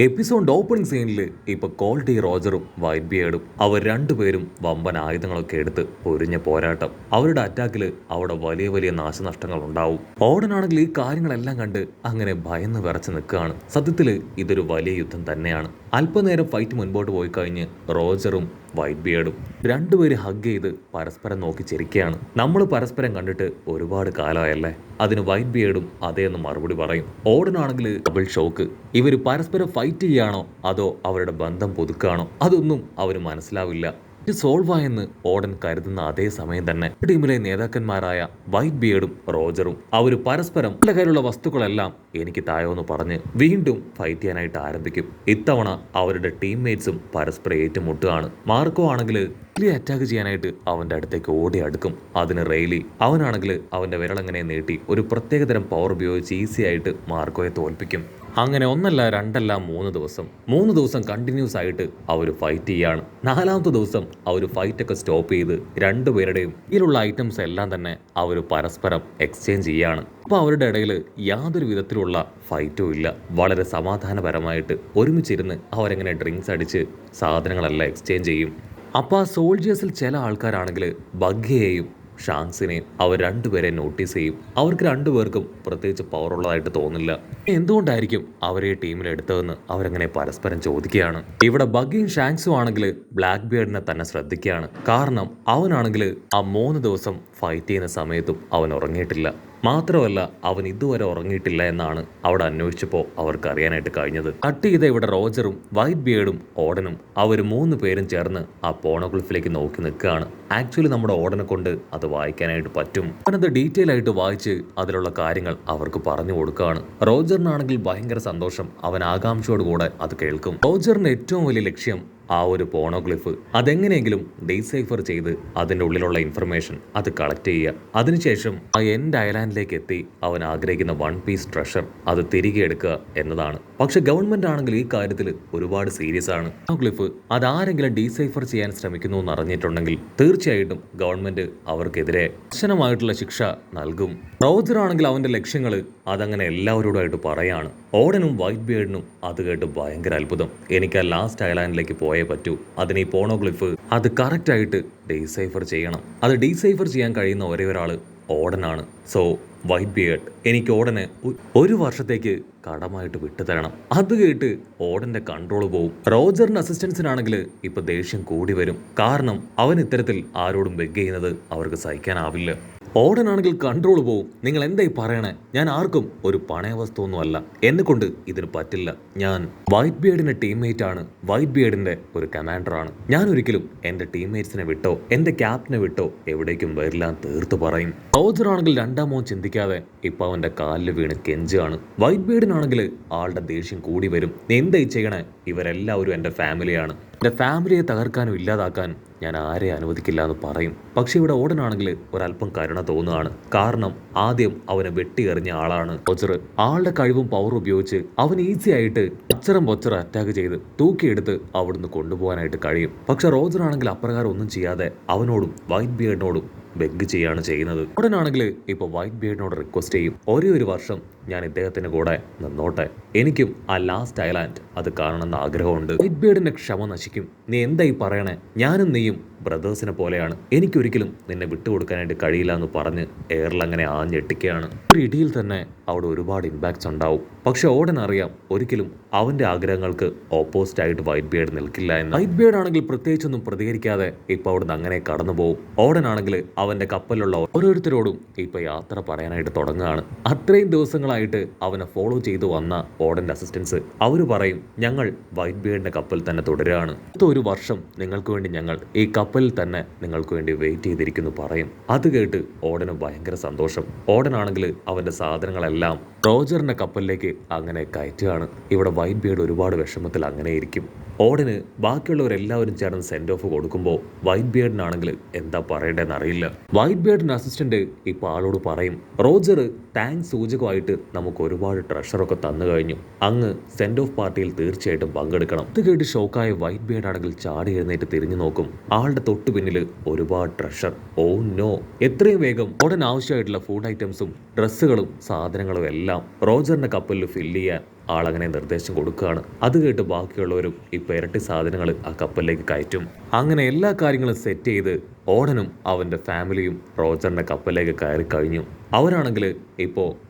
Episode opening സീനിൽ ഇപ്പൊ കോൾട്ടി റോജറും white ബിയേർഡും അവർ രണ്ടുപേരും വമ്പൻ ആയുധങ്ങളൊക്കെ എടുത്ത് പൊരിഞ്ഞ പോരാട്ടം. അവരുടെ അറ്റാക്കിൽ അവിടെ വലിയ വലിയ നാശനഷ്ടങ്ങൾ ഉണ്ടാവും. ഓടനാണെങ്കിൽ ഈ കാര്യങ്ങളെല്ലാം കണ്ട് അങ്ങനെ ഭയന്ന് വിറച്ച് നിൽക്കുകയാണ്. സത്യത്തിൽ ഇതൊരു വലിയ യുദ്ധം തന്നെയാണ്. അല്പനേരം ഫൈറ്റ് മുൻപോട്ട് പോയി കഴിഞ്ഞ് റോജറും വൈറ്റ് ബിയേർഡും രണ്ടുപേരും ഹഗ് ചെയ്ത് പരസ്പരം നോക്കി ചിരിക്കുകയാണ്. നമ്മൾ പരസ്പരം കണ്ടിട്ട് ഒരുപാട് കാലമായല്ലേ. അതിന് വൈറ്റ് ബിയേർഡും അതേന്ന് മറുപടി പറയും. ഓടനാണെങ്കിൽ ഡബിൾ ഷോക്ക്. ഇവർ പരസ്പരം ഫൈറ്റ് ചെയ്യാണോ അതോ അവരുടെ ബന്ധം പുതുക്കാണോ അതൊന്നും അവന് മനസ്സിലാവില്ല. ഇത് സോൾവ് ആയെന്ന് ഓടൻ കരുതുന്ന അതേ സമയം തന്നെ ടീമിലെ നേതാക്കന്മാരായ വൈറ്റ് ബിയേർഡും റോജറും അവർ പരസ്പരം പല കയ്യിലുള്ള വസ്തുക്കളെല്ലാം എനിക്ക് തായോന്ന് പറഞ്ഞ് വീണ്ടും ഫൈറ്റ് ചെയ്യാനായിട്ട് ആരംഭിക്കും. ഇത്തവണ അവരുടെ ടീംമേറ്റ്സും പരസ്പരം ഏറ്റുമുട്ടുകയാണ്. മാർക്കോ ആണെങ്കിൽ അറ്റാക്ക് ചെയ്യാനായിട്ട് അവന്റെ അടുത്തേക്ക് ഓടി അടുക്കും. അതിന് റെയ്ലി അവനാണെങ്കിൽ അവന്റെ വിരളങ്ങനെ നീട്ടി ഒരു പ്രത്യേകതരം പവർ ഉപയോഗിച്ച് ഈസി ആയിട്ട് മാർക്കോയെ തോൽപ്പിക്കും. അങ്ങനെ ഒന്നല്ല രണ്ടല്ല 3 ദിവസം കണ്ടിന്യൂസ് ആയിട്ട് അവർ ഫൈറ്റ് ചെയ്യാണ്. 4ാമത്തെ ദിവസം അവർ ഫൈറ്റൊക്കെ സ്റ്റോപ്പ് ചെയ്ത് രണ്ടുപേരുടെയും ഇതിലുള്ള ഐറ്റംസ് എല്ലാം തന്നെ അവർ പരസ്പരം എക്സ്ചേഞ്ച് ചെയ്യാണ്. അപ്പോൾ അവരുടെ ഇടയിൽ യാതൊരു വിധത്തിലുള്ള ഫൈറ്റും ഇല്ല. വളരെ സമാധാനപരമായിട്ട് ഒരുമിച്ചിരുന്ന് അവരെങ്ങനെ ഡ്രിങ്ക്സ് അടിച്ച് സാധനങ്ങളെല്ലാം എക്സ്ചേഞ്ച് ചെയ്യും. അപ്പോൾ ആ സോൾജേഴ്സിൽ ചില ആൾക്കാരാണെങ്കിൽ ബഗ്ഗയെയും ഷാങ്സിനെയും അവർ രണ്ടുപേരെ നോട്ടീസ് ചെയ്യും. അവർക്ക് രണ്ടുപേർക്കും പ്രത്യേകിച്ച് പവർ ഉള്ളതായിട്ട് തോന്നില്ല. എന്തുകൊണ്ടായിരിക്കും അവരെ ടീമിലെടുത്തതെന്ന് അവരങ്ങനെ പരസ്പരം ചോദിക്കുകയാണ്. ഇവിടെ ബഗ്ഗയും ഷാങ്സും ആണെങ്കിൽ ബ്ലാക്ക് ബിയർഡിനെ തന്നെ ശ്രദ്ധിക്കുകയാണ്. കാരണം അവനാണെങ്കിൽ ആ 3 ദിവസം ഫൈറ്റ് ചെയ്യുന്ന സമയത്തും അവൻ ഉറങ്ങിയിട്ടില്ല. മാത്രമല്ല അവൻ ഇതുവരെ ഉറങ്ങിയിട്ടില്ല എന്നാണ് അവിടെ അന്വേഷിച്ചപ്പോൾ അവർക്ക് അറിയാനായിട്ട് കഴിഞ്ഞത്. കട്ട് ചെയ്ത ഇവിടെ റോജറും വൈറ്റ് ബിയേർഡും ഓടനും അവർ 3 പേരും ചേർന്ന് ആ പോണോഗ്ലിഫിലേക്ക് നോക്കി നിൽക്കുകയാണ്. ആക്ച്വലി നമ്മുടെ ഓടനെ കൊണ്ട് അത് വായിക്കാനായിട്ട് പറ്റും. അവനത് ഡീറ്റെയിൽ ആയിട്ട് വായിച്ച് അതിലുള്ള കാര്യങ്ങൾ അവർക്ക് പറഞ്ഞു കൊടുക്കുകയാണ്. റോജറിനാണെങ്കിൽ ഭയങ്കര സന്തോഷം. അവൻ ആകാംക്ഷയോടുകൂടെ അത് കേൾക്കും. റോജറിന്റെ ഏറ്റവും വലിയ ലക്ഷ്യം ആ ഒരു പോണോഗ്ലിഫ് അതെങ്ങനെയെങ്കിലും ഡീസൈഫർ ചെയ്ത് അതിൻ്റെ ഉള്ളിലുള്ള ഇൻഫർമേഷൻ അത് കളക്ട് ചെയ്യുക. അതിനുശേഷം ആ എൻഡ് ഐലാൻഡിലേക്ക് എത്തി അവൻ ആഗ്രഹിക്കുന്ന 1 പീസ് ട്രഷർ അത് തിരികെ എടുക്കുക എന്നതാണ്. പക്ഷെ ഗവൺമെന്റ് ആണെങ്കിൽ ഈ കാര്യത്തിൽ ഒരുപാട് സീരിയസ് ആണ്. പോണോഗ്ലിഫ് അതാരെങ്കിലും ഡീസൈഫർ ചെയ്യാൻ ശ്രമിക്കുന്നു എന്ന് അറിഞ്ഞിട്ടുണ്ടെങ്കിൽ തീർച്ചയായിട്ടും ഗവൺമെന്റ് അവർക്കെതിരെ കർശനമായിട്ടുള്ള ശിക്ഷ നൽകും. റോജർ ആണെങ്കിൽ അവന്റെ ലക്ഷ്യങ്ങൾ അതങ്ങനെ എല്ലാവരോടുമായിട്ട് പറയാണ്. ഓടനും വൈറ്റ് ബിയേർഡിനും അത് കേട്ട് ഭയങ്കര അത്ഭുതം. എനിക്ക് ആ ലാസ്റ്റ് ഐലാൻഡിലേക്ക് പോയേ പറ്റൂ. അതിന് ഈ പോണോഗ്ലിഫ് അത് കറക്റ്റ് ആയിട്ട് ഡീസൈഫർ ചെയ്യണം. അത് ഡീസൈഫർ ചെയ്യാൻ കഴിയുന്ന ഒരേ ഒരാൾ ഓടനാണ്. സോ വൈറ്റ് ബിയേർഡ് എനിക്ക് ഓടനെ 1 വർഷത്തേക്ക് കടമായിട്ട് വിട്ടുതരണം. അത് കേട്ട് ഓടന്റെ കൺട്രോൾ പോവും. റോജറിന്റെ അസിസ്റ്റൻസിനാണെങ്കിൽ ഇപ്പൊ ദേഷ്യം കൂടി വരും. കാരണം അവൻ ഇത്തരത്തിൽ ആരോടും ബെഗ് ചെയ്യുന്നത് അവർക്ക് സഹിക്കാനാവില്ല. ഓടനാണെങ്കിൽ കൺട്രോൾ പോവും. നിങ്ങൾ എന്തായി പറയണേ? ഞാൻ ആർക്കും ഒരു പണയ വസ്തു ഒന്നുമല്ല. എന്നെ കൊണ്ട് ഇതിന് പറ്റില്ല. ഞാൻ വൈറ്റ് ബിയേർഡിന്റെ ടീംമേറ്റ് ആണ്. വൈറ്റ് ബിയേർഡിന്റെ ഒരു കമാൻഡറാണ്. ഞാൻ ഒരിക്കലും എന്റെ ടീംമേറ്റ്സിനെ വിട്ടോ എന്റെ ക്യാപ്റ്റനെ വിട്ടോ എവിടേക്കും വരില്ല തീർത്തു പറയും. റോജർ ആണെങ്കിൽ രണ്ടാമോ ചിന്തിക്കാതെ ഇപ്പൊ അവന്റെ കാലിൽ വീണ് കെഞ്ചാണ്. വൈറ്റ് ബിയേർഡിനാണെങ്കിൽ ആളുടെ ദേഷ്യം കൂടി വരും. എന്തായി ചെയ്യണേ? ഇവരെല്ലാവരും എൻ്റെ ഫാമിലിയാണ്. എൻ്റെ ഫാമിലിയെ തകർക്കാനും ഇല്ലാതാക്കാനും ഞാൻ ആരെ അനുവദിക്കില്ല എന്ന് പറയും. പക്ഷെ ഇവിടെ ഓടനാണെങ്കിൽ ഒരല്പം കരുണ തോന്നുകയാണ്. കാരണം ആദ്യം അവനെ വെട്ടിയെറിഞ്ഞ ആളാണ് റോജർ. ആളുടെ കഴിവും പവറും ഉപയോഗിച്ച് അവൻ ഈസി ആയിട്ട് പൊച്ചറം അറ്റാക്ക് ചെയ്ത് തൂക്കിയെടുത്ത് അവിടുന്ന് കൊണ്ടുപോകാനായിട്ട് കഴിയും. പക്ഷെ റോജർ ആണെങ്കിൽ അപ്രകാരം ഒന്നും ചെയ്യാതെ അവനോടും വൈറ്റ് ബിയേർഡിനോടും ബെഗ് ചെയ്യാണ് ചെയ്യുന്നത്. ഉടനാണെങ്കിൽ ഇപ്പൊ വൈറ്റ് ബിയേർഡിനോട് റിക്വസ്റ്റ് ചെയ്യും, ഒരു വർഷം ഞാൻ ഇദ്ദേഹത്തിന് കൂടെ നിന്നോട്ടെ. എനിക്കും ആ ലാസ്റ്റ് ഐലാൻഡ് അത് കാണണമെന്ന് ആഗ്രഹമുണ്ട്. വൈറ്റ് ബിയേർഡിന്റെ ക്ഷമ നശിക്കും. നീ എന്തായി പറയണേ? ഞാനും നീയും ബ്രദേഴ്സിനെ പോലെയാണ്. എനിക്കൊരിക്കലും നിന്നെ വിട്ടുകൊടുക്കാനായിട്ട് കഴിയില്ല എന്ന് പറഞ്ഞ് എയറിൽ അങ്ങനെ ആഞ്ഞെട്ടിക്കുകയാണ്. ഒരു ഇടിയിൽ തന്നെ അവിടെ ഒരുപാട് ഇമ്പാക്ട്സ് ഉണ്ടാവും. പക്ഷെ ഓടൻ അറിയാം ഒരിക്കലും അവന്റെ ആഗ്രഹങ്ങൾക്ക് ഓപ്പോസിറ്റ് ആയിട്ട് വൈറ്റ് ബിയേർഡ് നിൽക്കില്ല എന്ന്. വൈറ്റ് ബിയേർഡ് ആണെങ്കിൽ പ്രത്യേകിച്ചൊന്നും പ്രതികരിക്കാതെ ഇപ്പൊ അവിടുന്ന് അങ്ങനെ കടന്നു പോകും. ഓടനാണെങ്കിൽ അവന്റെ കപ്പലിലുള്ള ഓരോരുത്തരോടും ഇപ്പൊ യാത്ര പറയാനായിട്ട് തുടങ്ങുകയാണ്. അത്രയും ദിവസങ്ങളായിട്ട് അവനെ ഫോളോ ചെയ്തു വന്ന ഓടന്റെ അസിസ്റ്റൻസ് അവർ പറയും, ഞങ്ങൾ വൈറ്റ് ബിയേർഡിന്റെ കപ്പൽ തന്നെ തുടരുകയാണ്. 1 വർഷം നിങ്ങൾക്ക് വേണ്ടി ഞങ്ങൾ ഈ കപ്പലിൽ തന്നെ നിങ്ങൾക്ക് വേണ്ടി വെയിറ്റ് ചെയ്തിരിക്കുന്നു പറയും. അത് കേട്ട് ഓടന് ഭയങ്കര സന്തോഷം. ഓടനാണെങ്കിൽ അവന്റെ സാധനങ്ങളെല്ലാം റോജറിന്റെ കപ്പലിലേക്ക് അങ്ങനെ കയറ്റുകയാണ്. ഇവിടെ വൈറ്റ് ബിയേർഡ് ഒരുപാട് വിഷമത്തിൽ അങ്ങനെ ഇരിക്കും. ഓടന് ബാക്കിയുള്ളവരെല്ലാവരും ചേർന്ന് സെൻഡ് ഓഫ് കൊടുക്കുമ്പോൾ വൈറ്റ് ബിയേർഡിനാണെങ്കിൽ എന്താ പറയേണ്ടതെന്ന് അറിയില്ല. വൈറ്റ് ബിയേർഡിന്റെ അസിസ്റ്റന്റ് ഇപ്പോൾ ആളോട് പറയും, റോജർ താങ്ക്സ് സൂചകമായിട്ട് നമുക്ക് ഒരുപാട് ട്രഷറൊക്കെ തന്നു കഴിഞ്ഞു. അങ്ങ് സെൻഡ് ഓഫ് പാർട്ടിയിൽ തീർച്ചയായിട്ടും പങ്കെടുക്കണം. ഇത് കേട്ട് ഷോക്കായ വൈറ്റ് ബിയേർഡ് ആണെങ്കിൽ ചാടി എഴുന്നേറ്റ് തിരിഞ്ഞു നോക്കും. ആളുടെ തൊട്ടു പിന്നിൽ ഒരുപാട് ട്രഷർ. Oh no! എത്രയും വേഗം ഓടൻ ആവശ്യമായിട്ടുള്ള ഫുഡ് ഐറ്റംസും ഡ്രസ്സുകളും സാധനങ്ങളും എല്ലാം റോജറിന്റെ കപ്പലിൽ ഫില്ല് ചെയ്യാൻ ആളങ്ങനെ നിർദ്ദേശം കൊടുക്കുകയാണ്. അത് കേട്ട് ബാക്കിയുള്ളവരും ഇപ്പൊ ഇരട്ടി സാധനങ്ങൾ ആ കപ്പലിലേക്ക് കയറ്റും. അങ്ങനെ എല്ലാ കാര്യങ്ങളും സെറ്റ് ചെയ്ത് ഓടനും അവന്റെ ഫാമിലിയും റോജറിന്റെ കപ്പലിലേക്ക് കയറി കഴിഞ്ഞു. അവരാണെങ്കിൽ ഇപ്പോ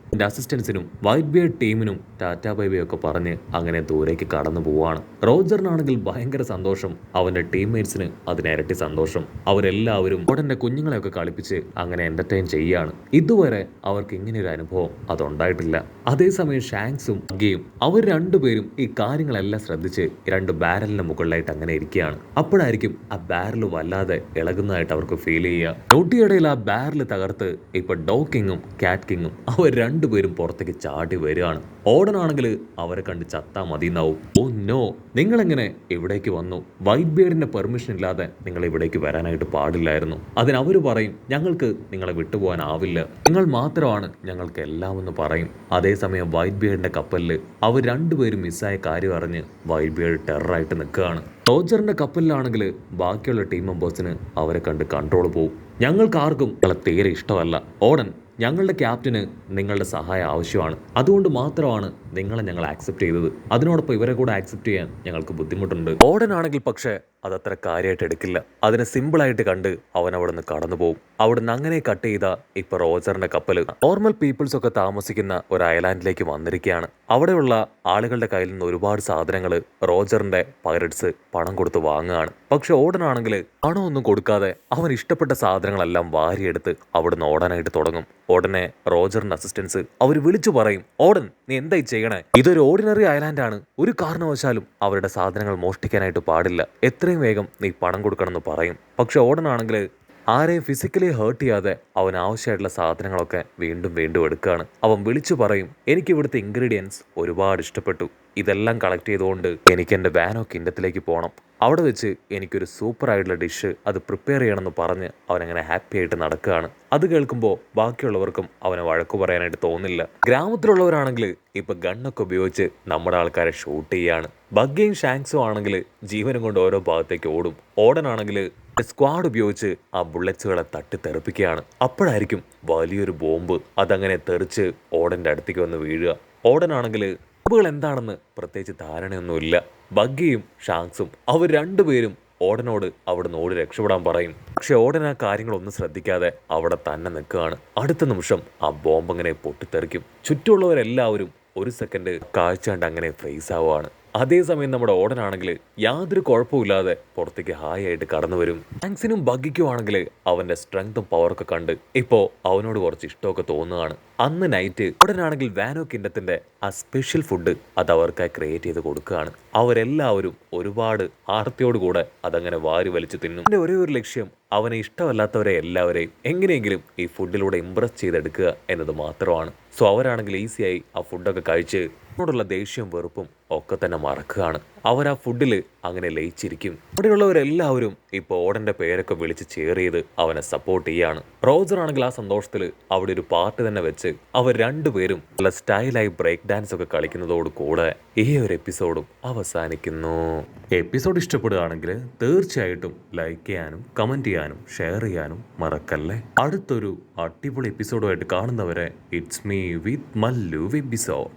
അസിസ്റ്റൻസിനും വൈറ്റ് ബിയർഡ് ടീമിനും ടാറ്റാ ബൈ ബൈ ഒക്കെ പറഞ്ഞ് അങ്ങനെ ദൂരേക്ക് കടന്നു പോവാണ്. റോജറിനാണെങ്കിൽ ഭയങ്കര സന്തോഷം, അവന്റെ ടീംമേറ്റ്സിന് അതിനിരട്ടി സന്തോഷം. അവരെല്ലാവരും ഓടന്റെ കുഞ്ഞുങ്ങളെയൊക്കെ കളിപ്പിച്ച് അങ്ങനെ എന്റർടൈൻ ചെയ്യാണ്. ഇതുവരെ അവർക്ക് ഇങ്ങനെയൊരു അനുഭവം അതുണ്ടായിട്ടില്ല. അതേസമയം ഷാങ്ക്സും ഗെയും അവർ രണ്ടുപേരും ഈ കാര്യങ്ങളെല്ലാം ശ്രദ്ധിച്ച് രണ്ട് ബാരലിന്റെ മുകളിലായിട്ട് അങ്ങനെ ഇരിക്കുകയാണ്. അപ്പോഴായിരിക്കും ആ ബാരൽ വല്ലാതെ ഇളകുന്നതായിട്ട് അവർക്ക് ഫീൽ ചെയ്യുക. നോട്ടിയിടയിൽ ആ ബാരൽ തകർത്ത് ഇപ്പൊ ഡോ കിങ്ങും കാറ്റ് കിങ്ങും അവർ രണ്ടുപേരും പുറത്തേക്ക് ചാടി വരികയാണ്. ഓടനാണെങ്കിൽ അവരെ കണ്ട് ചത്താ മതിന്നാവും. ഓ നോ, നിങ്ങളെങ്ങനെ ഇവിടേക്ക് വന്നു? വൈറ്റ് ബിയർഡിന്റെ പെർമിഷൻ ഇല്ലാതെ നിങ്ങൾ ഇവിടേക്ക് വരാനായിട്ട് പാടില്ലായിരുന്നു. അതിനവർ പറയും ഞങ്ങൾക്ക് നിങ്ങളെ വിട്ടുപോകാനാവില്ല, നിങ്ങൾ മാത്രമാണ് ഞങ്ങൾക്ക് എല്ലാം എന്ന് പറയും. അതേസമയം വൈറ്റ് ബിയർഡിന്റെ കപ്പലിൽ അവർ രണ്ടുപേരും മിസ്സായ കാര്യം അറിഞ്ഞ് വൈറ്റ് ബിയർഡ് ടെററായിട്ട് നിൽക്കുകയാണ്. റോജറിന്റെ കപ്പലിലാണെങ്കിൽ ബാക്കിയുള്ള ടീം മെമ്പേഴ്സിന് അവരെ കണ്ട് കൺട്രോൾ പോവും. ഞങ്ങൾക്ക് ആർക്കും നിങ്ങളെ തീരെ ഇഷ്ടമല്ല ഓടൻ, ഞങ്ങളുടെ ക്യാപ്റ്റന് നിങ്ങളുടെ സഹായം ആവശ്യമാണ്, അതുകൊണ്ട് മാത്രമാണ് നിങ്ങളെ ഞങ്ങൾ ആക്സെപ്റ്റ് ചെയ്തത്. അതിനോടൊപ്പം ഇവരെ കൂടെ ആക്സെപ്റ്റ് ചെയ്യാൻ ഞങ്ങൾക്ക് ബുദ്ധിമുട്ടുണ്ട്. ഓടനാണെങ്കിൽ പക്ഷേ അതത്ര കാര്യമായിട്ട് എടുക്കില്ല. അതിനെ സിമ്പിളായിട്ട് കണ്ട് അവൻ അവിടെ നിന്ന് കടന്നു പോകും. അവിടുന്ന് അങ്ങനെ കട്ട് ചെയ്ത ഇപ്പൊ റോജറിന്റെ കപ്പൽ നോർമൽ പീപ്പിൾസ് ഒക്കെ താമസിക്കുന്ന ഒരു ഐലാൻഡിലേക്ക് വന്നിരിക്കുകയാണ്. അവിടെയുള്ള ആളുകളുടെ കയ്യിൽ നിന്ന് ഒരുപാട് സാധനങ്ങൾ റോജറിന്റെ പൈററ്റ്സ് പണം കൊടുത്ത് വാങ്ങുകയാണ്. പക്ഷെ ഓടനാണെങ്കിൽ പണമൊന്നും കൊടുക്കാതെ അവൻ ഇഷ്ടപ്പെട്ട സാധനങ്ങളെല്ലാം വാരിയെടുത്ത് അവിടുന്ന് ഓടാനായിട്ട് തുടങ്ങും. ഉടനെ റോജറിന്റെ അസിസ്റ്റൻസ് അവർ വിളിച്ചു പറയും, ഓടൻ നീ എന്തായി ചെയ്യണേ? ഇതൊരു ഓർഡിനറി ഐലാൻഡാണ്, ഒരു കാരണവശാലും അവരുടെ സാധനങ്ങൾ മോഷ്ടിക്കാനായിട്ട് പാടില്ല, എത്രയും വേഗം നീ പണം കൊടുക്കണമെന്ന് പറയും. പക്ഷെ ഓടനാണെങ്കിൽ ആരെയും ഫിസിക്കലി ഹേർട്ട് ചെയ്യാതെ അവൻ ആവശ്യമായിട്ടുള്ള സാധനങ്ങളൊക്കെ വീണ്ടും വീണ്ടും എടുക്കുകയാണ്. അവൻ വിളിച്ചു പറയും, എനിക്ക് ഇവിടുത്തെ ഇൻഗ്രീഡിയൻസ് ഒരുപാട് ഇഷ്ടപ്പെട്ടു, ഇതെല്ലാം കളക്ട് ചെയ്തുകൊണ്ട് എനിക്ക് എൻ്റെ വാനോ കിൻഡത്തിലേക്ക് പോകണം, അവിടെ വെച്ച് എനിക്കൊരു സൂപ്പറായിട്ടുള്ള ഡിഷ് അത് പ്രിപ്പയർ ചെയ്യണമെന്ന് പറഞ്ഞ് അവനങ്ങനെ ഹാപ്പി ആയിട്ട് നടക്കുകയാണ്. അത് കേൾക്കുമ്പോൾ ബാക്കിയുള്ളവർക്കും അവനെ വഴക്കു പറയാനായിട്ട് തോന്നില്ല. ഗ്രാമത്തിലുള്ളവരാണെങ്കിൽ ഇപ്പൊ ഗണ്ണൊക്കെ ഉപയോഗിച്ച് നമ്മുടെ ആൾക്കാരെ ഷൂട്ട് ചെയ്യാണ്. ബഗ്ഗയും ഷാങ്ക്സും ആണെങ്കിൽ ജീവനും കൊണ്ട് ഓരോ ഭാഗത്തേക്ക് ഓടും. ഓടനാണെങ്കിൽ സ്ക്വാഡ് ഉപയോഗിച്ച് ആ ബുള്ളറ്റ്സുകളെ തട്ടി തെറിപ്പിക്കുകയാണ്. അപ്പോഴായിരിക്കും വലിയൊരു ബോംബ് അതങ്ങനെ തെറിച്ച് ഓടന്റെ അടുത്തേക്ക് വന്ന് വീഴുക. ഓടനാണെങ്കിൽ ബോംബുകൾ എന്താണെന്ന് പ്രത്യേകിച്ച് ധാരണയൊന്നുമില്ല. ബഗ്ഗിയും ഷാങ്ക്സും അവർ രണ്ടുപേരും ഓടനോട് അവിടുന്ന് ഓടി രക്ഷപ്പെടാൻ പറയും. പക്ഷെ ഓടൻ ആ കാര്യങ്ങളൊന്നും ശ്രദ്ധിക്കാതെ അവിടെ തന്നെ നിൽക്കുകയാണ്. അടുത്ത നിമിഷം ആ ബോംബ് അങ്ങനെ പൊട്ടിത്തെറിക്കും. ചുറ്റുമുള്ളവരെല്ലാവരും ഒരു സെക്കൻഡ് കാഴ്ച കണ്ട് അങ്ങനെ ഫ്രീസ് ആവുകയാണ്. അതേസമയം നമ്മുടെ ഓടനാണെങ്കിൽ യാതൊരു കുഴപ്പമില്ലാതെ പുറത്തേക്ക് ഹായ് ആയിട്ട് കടന്നു വരും. ഷാങ്ക്സിനും ബഗ്ഗിക്കും ആണെങ്കിൽ അവന്റെ സ്ട്രെങ്തും പവറൊക്കെ കണ്ട് ഇപ്പോ അവനോട് കുറച്ച് ഇഷ്ടമൊക്കെ തോന്നുകയാണ്. അന്ന് നൈറ്റ് ഓടനാണെങ്കിൽ വാനോ കിൻഡത്തിന്റെ ആ സ്പെഷ്യൽ ഫുഡ് അത് അവർക്കായി ക്രിയേറ്റ് ചെയ്ത് കൊടുക്കുകയാണ്. അവരെല്ലാവരും ഒരുപാട് ആർത്തിയോടുകൂടെ അതങ്ങനെ വാരി വലിച്ചു തിന്നും. എൻ്റെ ഒരേ ഒരു ലക്ഷ്യം അവനെ ഇഷ്ടമല്ലാത്തവരെ എല്ലാവരെയും എങ്ങനെയെങ്കിലും ഈ ഫുഡിലൂടെ ഇംപ്രസ് ചെയ്തെടുക്കുക എന്നത് മാത്രമാണ്. സോ അവരാണെങ്കിൽ ഈസിയായി ആ ഫുഡൊക്കെ കഴിച്ച് ോടുള്ള ദേഷ്യവും വെറുപ്പും ഒക്കെ തന്നെ മറക്കുകയാണ്. അവർ ആ ഫുഡിൽ അങ്ങനെ ലയിച്ചിരിക്കും. അവിടെയുള്ളവരെല്ലാവരും ഇപ്പോൾ ഓടന്റെ പേരൊക്കെ വിളിച്ച് ചെയർ ചെയ്ത് അവനെ സപ്പോർട്ട് ചെയ്യാണ്. റോജർ ആണെങ്കിൽ ആ സന്തോഷത്തിൽ അവിടെ ഒരു പാർട്ടി തന്നെ വെച്ച് അവർ രണ്ടുപേരും നല്ല സ്റ്റൈലായി ബ്രേക്ക് ഡാൻസ് ഒക്കെ കളിക്കുന്നതോട് കൂടെ ഈ ഒരു എപ്പിസോഡും അവസാനിക്കുന്നു. എപ്പിസോഡ് ഇഷ്ടപ്പെടുകയാണെങ്കിൽ തീർച്ചയായിട്ടും ലൈക്ക് ചെയ്യാനും കമന്റ് ചെയ്യാനും ഷെയർ ചെയ്യാനും മറക്കല്ലേ. അടുത്തൊരു അടിപൊളി എപ്പിസോഡുമായിട്ട് കാണുന്നവരെ it's me with Mallu episode.